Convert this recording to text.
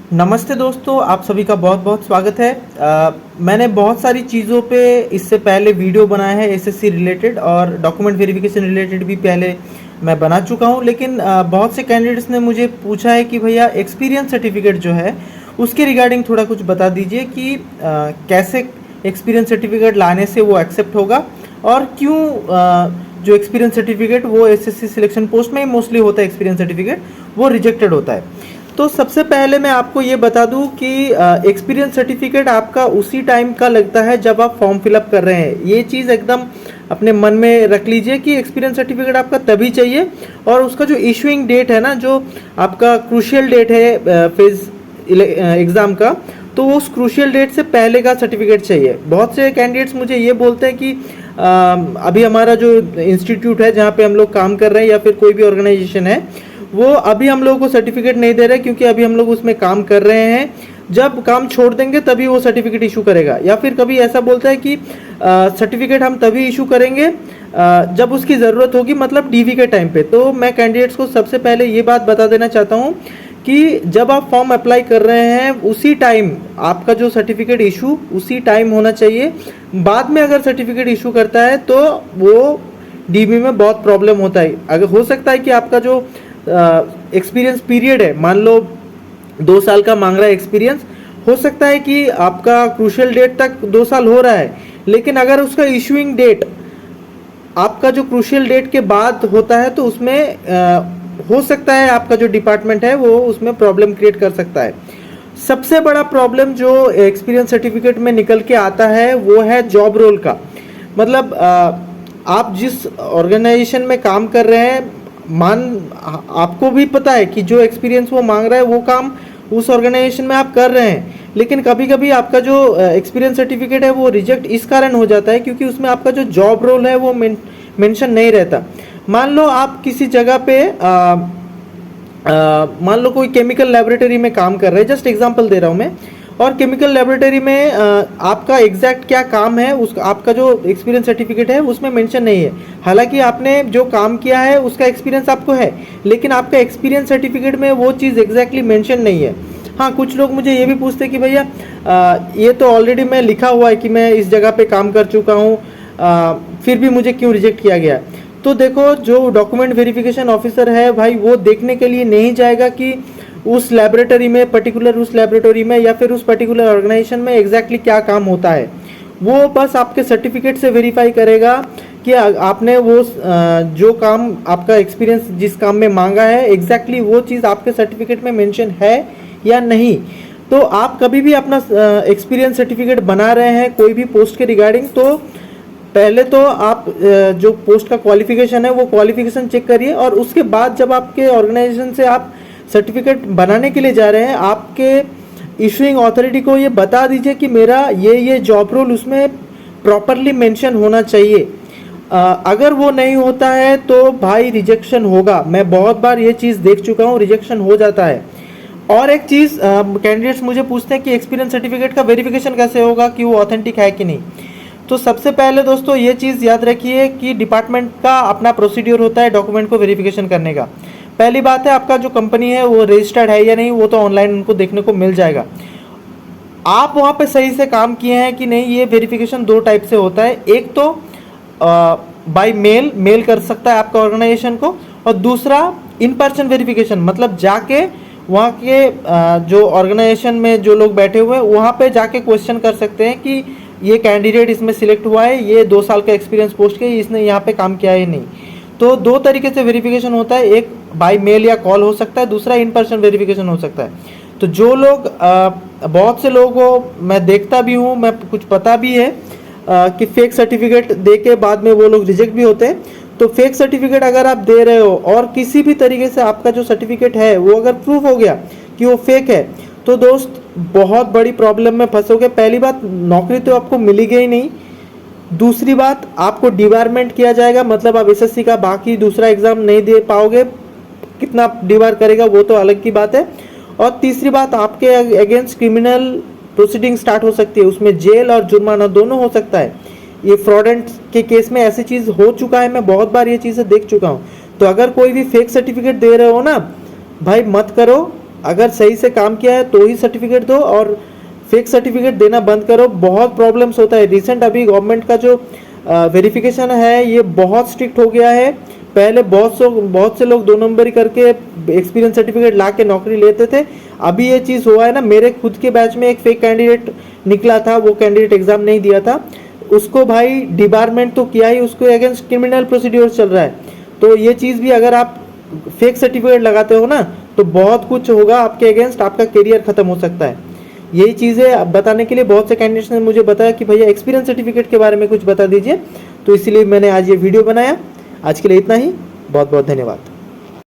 नमस्ते दोस्तों, आप सभी का बहुत बहुत स्वागत है। मैंने बहुत सारी चीज़ों पे इससे पहले वीडियो बनाया है, एसएससी रिलेटेड और डॉक्यूमेंट वेरिफिकेशन रिलेटेड भी पहले मैं बना चुका हूँ। लेकिन बहुत से कैंडिडेट्स ने मुझे पूछा है कि भैया एक्सपीरियंस सर्टिफिकेट जो है उसके रिगार्डिंग थोड़ा कुछ बता दीजिए कि कैसे एक्सपीरियंस सर्टिफिकेट लाने से वो एक्सेप्ट होगा और क्यों जो एक्सपीरियंस सर्टिफिकेट वो एसएससी सिलेक्शन पोस्ट में ही मोस्टली होता है, एक्सपीरियंस सर्टिफिकेट वो रिजेक्टेड होता है। तो सबसे पहले मैं आपको ये बता दूं कि एक्सपीरियंस सर्टिफिकेट आपका उसी टाइम का लगता है जब आप फॉर्म फिलअप कर रहे हैं। ये चीज़ एकदम अपने मन में रख लीजिए कि एक्सपीरियंस सर्टिफिकेट आपका तभी चाहिए और उसका जो इशूइंग डेट है ना, जो आपका क्रूशियल डेट है फेज एग्ज़ाम का, तो वो उस क्रूशियल डेट से पहले का सर्टिफिकेट चाहिए। बहुत से कैंडिडेट्स मुझे ये बोलते हैं कि अभी हमारा जो इंस्टीट्यूट है जहाँ पे हम लोग काम कर रहे हैं या फिर कोई भी ऑर्गेनाइजेशन है, वो अभी हम लोगों को सर्टिफिकेट नहीं दे रहे क्योंकि अभी हम लोग उसमें काम कर रहे हैं, जब काम छोड़ देंगे तभी वो सर्टिफिकेट इशू करेगा। या फिर कभी ऐसा बोलता है कि सर्टिफिकेट हम तभी इशू करेंगे जब उसकी ज़रूरत होगी, मतलब डीवी के टाइम पे। तो मैं कैंडिडेट्स को सबसे पहले ये बात बता देना चाहता हूँ कि जब आप फॉर्म अप्लाई कर रहे हैं उसी टाइम आपका जो सर्टिफिकेट इशू उसी टाइम होना चाहिए। बाद में अगर सर्टिफिकेट इशू करता है तो वो डीबी में बहुत प्रॉब्लम होता है। अगर हो सकता है कि आपका जो एक्सपीरियंस पीरियड है, मान लो 2 साल का मांग रहा है एक्सपीरियंस, हो सकता है कि आपका क्रूशियल डेट तक 2 साल हो रहा है, लेकिन अगर उसका इशूइंग डेट आपका जो क्रूशियल डेट के बाद होता है तो उसमें हो सकता है आपका जो डिपार्टमेंट है वो उसमें प्रॉब्लम क्रिएट कर सकता है। सबसे बड़ा प्रॉब्लम जो एक्सपीरियंस सर्टिफिकेट में निकल के आता है वो है जॉब रोल का। मतलब आप जिस ऑर्गेनाइजेशन में काम कर रहे हैं, आपको भी पता है कि जो एक्सपीरियंस वो मांग रहा है वो काम उस ऑर्गेनाइजेशन में आप कर रहे हैं, लेकिन कभी कभी आपका जो एक्सपीरियंस सर्टिफिकेट है वो रिजेक्ट इस कारण हो जाता है क्योंकि उसमें आपका जो जॉब रोल है वो मेंशन नहीं रहता। मान लो आप किसी जगह पे मान लो कोई केमिकल लेबोरेटरी में काम कर रहे हैं, जस्ट एग्जांपल दे रहा हूँ मैं, और केमिकल लेबोरेटरी में आपका एग्जैक्ट क्या काम है उस आपका जो एक्सपीरियंस सर्टिफिकेट है उसमें मेंशन नहीं है। हालांकि आपने जो काम किया है उसका एक्सपीरियंस आपको है, लेकिन आपका एक्सपीरियंस सर्टिफिकेट में वो चीज़ एग्जैक्टली मेंशन नहीं है। हाँ, कुछ लोग मुझे ये भी पूछते हैं कि भैया ये तो ऑलरेडी मैं लिखा हुआ है कि मैं इस जगह पे काम कर चुका हूँ, फिर भी मुझे क्यों रिजेक्ट किया गया। तो देखो, जो डॉक्यूमेंट वेरिफिकेशन ऑफिसर है भाई, वो देखने के लिए नहीं जाएगा कि उस लैबोरेटरी में पर्टिकुलर उस लैबोरेटरी में या फिर उस पर्टिकुलर ऑर्गेनाइजेशन में एग्जैक्टली क्या काम होता है। वो बस आपके सर्टिफिकेट से वेरीफाई करेगा कि आपने वो जो काम आपका एक्सपीरियंस जिस काम में मांगा है एग्जैक्टली वो चीज़ आपके सर्टिफिकेट में मेंशन है या नहीं। तो आप कभी भी अपना एक्सपीरियंस सर्टिफिकेट बना रहे हैं कोई भी पोस्ट के रिगार्डिंग, तो पहले तो आप जो पोस्ट का क्वालिफिकेशन है वो क्वालिफिकेशन चेक करिए, और उसके बाद जब आपके ऑर्गेनाइजेशन से आप सर्टिफिकेट बनाने के लिए जा रहे हैं, आपके इशूइंग अथॉरिटी को ये बता दीजिए कि मेरा ये जॉब रोल उसमें प्रॉपरली मेंशन होना चाहिए। अगर वो नहीं होता है तो भाई रिजेक्शन होगा। मैं बहुत बार ये चीज़ देख चुका हूँ, रिजेक्शन हो जाता है। और एक चीज़, कैंडिडेट्स मुझे पूछते हैं कि एक्सपीरियंस सर्टिफिकेट का वेरिफिकेशन कैसे होगा कि वो ऑथेंटिक है कि नहीं। तो सबसे पहले दोस्तों ये चीज़ याद रखिए कि डिपार्टमेंट का अपना प्रोसीड्यूर होता है डॉक्यूमेंट को वेरिफिकेशन करने का। पहली बात है, आपका जो कंपनी है वो रजिस्टर्ड है या नहीं वो तो ऑनलाइन उनको देखने को मिल जाएगा। आप वहाँ पे सही से काम किए हैं कि नहीं, ये वेरिफिकेशन 2 टाइप से होता है। एक तो बाय मेल कर सकता है आपका ऑर्गेनाइजेशन को, और दूसरा इन पर्सन वेरिफिकेशन, मतलब जाके वहाँ के जो ऑर्गेनाइजेशन में जो लोग बैठे हुए हैं वहाँ पे जाके क्वेश्चन कर सकते हैं कि ये कैंडिडेट इसमें सिलेक्ट हुआ है, ये 2 साल का एक्सपीरियंस पोस्ट के, इसने यहाँ पे काम किया है नहीं। तो 2 तरीके से वेरिफिकेशन होता है, एक बाय मेल या कॉल हो सकता है, दूसरा इन पर्सन वेरिफिकेशन हो सकता है। तो जो लोग बहुत से लोगों को मैं देखता भी हूँ, मैं कुछ पता भी है कि फेक सर्टिफिकेट दे के बाद में वो लोग रिजेक्ट भी होते हैं। तो फेक सर्टिफिकेट अगर आप दे रहे हो और किसी भी तरीके से आपका जो सर्टिफिकेट है वो अगर प्रूफ हो गया कि वो फेक है, तो दोस्त बहुत बड़ी प्रॉब्लम में फंसोगे। पहली बात, नौकरी तो आपको मिलेगी ही नहीं। दूसरी बात, आपको डिबारमेंट किया जाएगा, मतलब आप एसएससी का बाकी दूसरा एग्जाम नहीं दे पाओगे। कितना डिबार करेगा वो तो अलग की बात है। और तीसरी बात, आपके अगेंस्ट क्रिमिनल प्रोसीडिंग स्टार्ट हो सकती है, उसमें जेल और जुर्माना दोनों हो सकता है। ये फ्रॉडेंट के केस में ऐसी चीज़ हो चुका है, मैं बहुत बार ये चीज़ें देख चुका हूँ। तो अगर कोई भी फेक सर्टिफिकेट दे रहे हो ना भाई, मत करो। अगर सही से काम किया है तो ही सर्टिफिकेट दो, और फेक सर्टिफिकेट देना बंद करो। बहुत प्रॉब्लम्स होता है। रिसेंट अभी गवर्नमेंट का जो वेरिफिकेशन है ये बहुत स्ट्रिक्ट हो गया है। पहले बहुत से लोग 2 नंबरी करके एक्सपीरियंस सर्टिफिकेट ला के नौकरी लेते थे। अभी ये चीज़ हुआ है ना, मेरे खुद के बैच में एक फेक कैंडिडेट निकला था, वो कैंडिडेट एग्जाम नहीं दिया था, उसको भाई डिबारमेंट तो किया ही, उसको अगेंस्ट क्रिमिनल प्रोसीड्योर चल रहा है। तो ये चीज़ भी अगर आप फेक सर्टिफिकेट लगाते हो ना तो बहुत कुछ होगा आपके अगेंस्ट, आपका करियर खत्म हो सकता है। यही चीज़ें बताने के लिए बहुत से कैंडिडेट्स ने मुझे बताया कि भैया एक्सपीरियंस सर्टिफिकेट के बारे में कुछ बता दीजिए, तो इसीलिए मैंने आज ये वीडियो बनाया। आज के लिए इतना ही, बहुत बहुत धन्यवाद।